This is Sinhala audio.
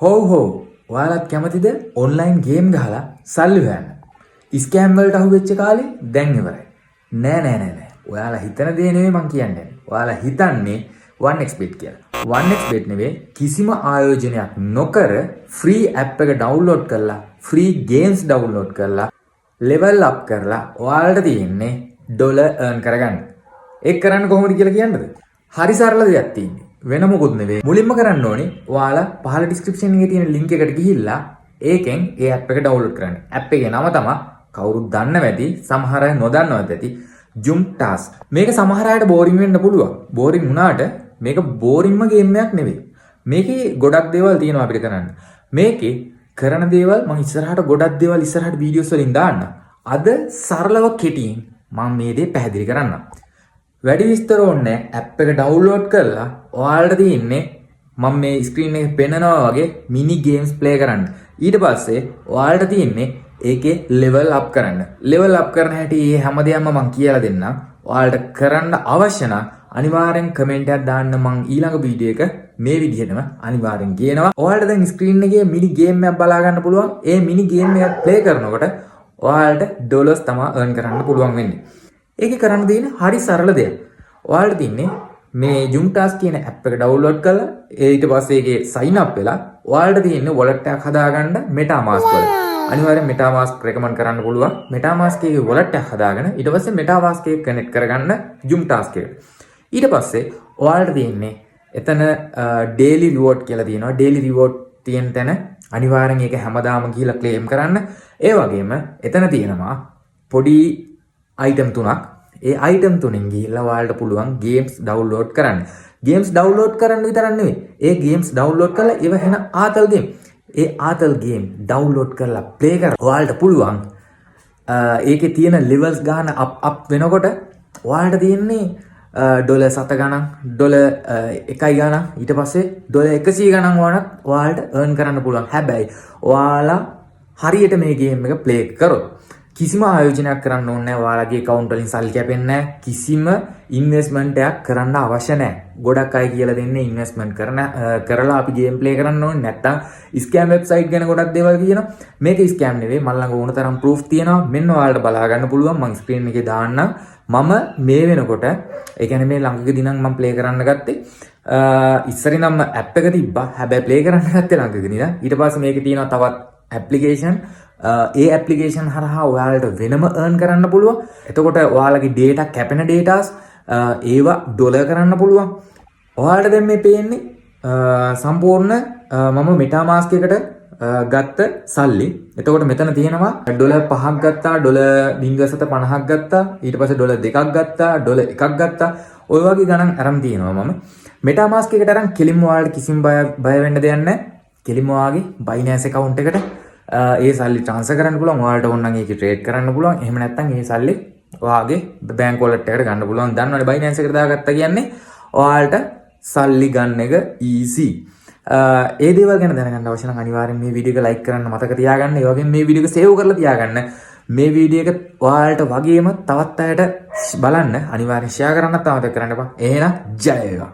හෝ ඔයාලත් කැමතිද ඔන්ලයින් ගේම් ගහලා සල්ලි හොයන්න? ස්කෑම් වලට අහු වෙච්ච කාලේ දැන් ඉවරයි. නෑ. ඔයාලා හිතන දේ නෙවෙයි මං කියන්නේ. ඔයාලා හිතන්නේ 1xbet කියලා. 1xbet නෙවෙයි කිසිම ආයෝජනයක් නොකර ෆ්‍රී ඇප් එක ඩවුන්ලෝඩ් කරලා ෆ්‍රී ගේම්ස් ඩවුන්ලෝඩ් කරලා ලෙවල් අප් කරලා ඔයාලට තියෙන්නේ ඩොලර් earn කරගන්න. ඒක කරන්න කොහොමද කියලා කියන්නද? හරි සරල දෙයක් තියෙන්නේ. වෙන මොකුත් නෙවෙයි. මුලින්ම කරන්න ඕනේ ඔයාලා පහළ ඩිස්ක්‍රිප්ෂන් එකේ තියෙන link එකට ගිහිල්ලා ඒකෙන් ඒ app එක download කරන්න. app එකේ නම තමයි කවුරුත් දන්නව ඇති, සමහර අය නොදන්නවත් ඇති. Zoom Task. මේක සමහර අයට boring වෙන්න පුළුවන්. boring වුණාට මේක boringම ගේම් එකක් නෙවෙයි. මේකේ ගොඩක් දේවල් තියෙනවා අපිට කරන්න. මේකේ කරන දේවල් මම ඉස්සරහට ගොඩක් දේවල් ඉස්සරහට වීඩියෝස් වලින් දාන්න. අද සරලව කෙටියෙන් මම මේ දේ පැහැදිලි කරන්නම්. වැඩි විස්තර ඕනේ app එක download කරලා ඔයාලට තියෙන්නේ මම මේ ස්ක්‍රීන් එකේ පෙන්නනවා වගේ mini games play කරන්න. ඊට පස්සේ ඔයාලට තියෙන්නේ ඒකේ level up කරන්න. level up කරන හැටි මේ හැමදේම මම කියලා දෙන්නම්. ඔයාලට කරන්න අවශ්‍ය නම් අනිවාර්යෙන් කමෙන්ට් එකක් දාන්න. මම ඊළඟ වීඩියෝ එක මේ විදිහටම අනිවාර්යෙන් කියනවා. ඔයාලට දැන් ස්ක්‍රීන් එකේ mini game එකක් බලා ගන්න පුළුවන්. ඒ mini game එකක් play කරනකොට ඔයාලට ඩොලර්ස් තමයි earn කරන්න පුළුවන් වෙන්නේ. ඒක කරන්න තියෙන හරි සරල දෙයක්. ඔයාලට තියන්නේ මේ Zoom Task කියන app එක download කරලා ඊට පස්සේ ඒකේ sign up වෙලා ඔයාලට තියෙන්නේ wallet එකක් හදාගන්න MetaMask වල. අනිවාර්යෙන් MetaMask recommend කරන්න පුළුවන්. MetaMask එකේ wallet එකක් හදාගෙන ඊට පස්සේ MetaMask එක connect කරගන්න Zoom Task එකට. ඊට පස්සේ ඔයාලට තියෙන්නේ එතන daily reward කියලා තියෙනවා. daily reward තියෙන තැන අනිවාර්යෙන් ඒක හැමදාම ගිහිල්ලා claim කරන්න. ඒ වගේම එතන තියෙනවා පොඩි item තුනක්. ඒ item තුනෙන් ගිහිල්ලා ඔයාලට පුළුවන් games download කරන්න. games download කරන්න විතරක් නෙවෙයි. ඒ games download කරලා ඒව වෙන ආතල් game. ඒ ආතල් game download කරලා play කරලා ඔයාලට පුළුවන් ඒකේ තියෙන levels ගන්න up වෙනකොට ඔයාලට තියෙන්නේ ඩොලර් 7 ගණන්, ඩොලර් 1 ගණන්, ඊට පස්සේ ඩොලර් 100 ගණන් වුණත් ඔයාලට earn කරන්න පුළුවන්. හැබැයි ඔයාලා හරියට මේ game එක play කරොත් කිසිම ආයෝජනයක් කරන්න ඕනේ නැහැ. ඔයාලගේ account වලින් සල්ලි කැපෙන්නේ නැහැ. කිසිම investment එකක් කරන්න අවශ්‍ය නැහැ. ගොඩක් අය කියලා දෙන්නේ investment කරලා අපි game play කරන්න ඕනේ. නැත්තම් scam website ගැන ගොඩක් දේවල් කියනවා. මේක scam නෙවෙයි. මම ළඟ ඕන තරම් proof තියෙනවා. මෙන්න ඔයාලට බලා ගන්න පුළුවන්. මම screen එකේ දාන්නම්. මම මේ වෙනකොට ඒ කියන්නේ මේ ළඟකදී නම් මම play කරන්න ගත්තේ ඉස්සරින් නම් app එක තිබ්බා. හැබැයි play කරන්න ගත්තේ ළඟකදී නේද? ඊට පස්සේ මේකේ තියෙනවා තවත් application. ඒ ඇප්ලිකේෂන් හරහා ඔයාලට වෙනම earn කරන්න පුළුවන්. එතකොට ඔයාලගේ data කැපෙන datas ඒවා ඩොලර් කරන්න පුළුවන්. ඔයාලට දැන් මේ පේන්නේ සම්පූර්ණ මම MetaMask එකට ගත්ත සල්ලි. එතකොට මෙතන තියෙනවා ඩොලර් 5ක් ගත්තා, ඩොලර් 0.50ක් ගත්තා, ඊට පස්සේ ඩොලර් 2ක් ගත්තා, ඩොලර් 1ක් ගත්තා. ඔය වගේ ගණන් අරන් තියෙනවා මම. MetaMask එකට අරන් කෙලින්ම ඔයාලට කිසිම බය වෙන්න දෙයක් නැහැ. කෙලින්ම ඔයාගේ Binance account එකට ඒ සල්ලි ට්‍රාන්ස්ෆර් කරන්න පුළුවන්. ඔයාලට ඕන නම් ඒක ට්‍රේඩ් කරන්න පුළුවන්. එහෙම නැත්නම් ඒ සල්ලි ඔයාගේ බැංක් වොලට් එකට ගන්න පුළුවන්. දන්නවනේ Binance එකට දාගත්තා කියන්නේ ඔයාලට සල්ලි ගන්න එක easy. ඒ දේවල් ගැන දැනගන්න අවශ්‍ය නම් අනිවාර්යෙන් මේ වීඩියෝ එක like කරන්න මතක තියාගන්න. ඒ වගේම මේ වීඩියෝ එක save කරලා තියාගන්න. මේ වීඩියෝ එක ඔයාලට වගේම තවත් අයට බලන්න අනිවාර්යෙන් share කරන්නත් අමතක කරන්න එපා. එහෙනම් ජය වේවා.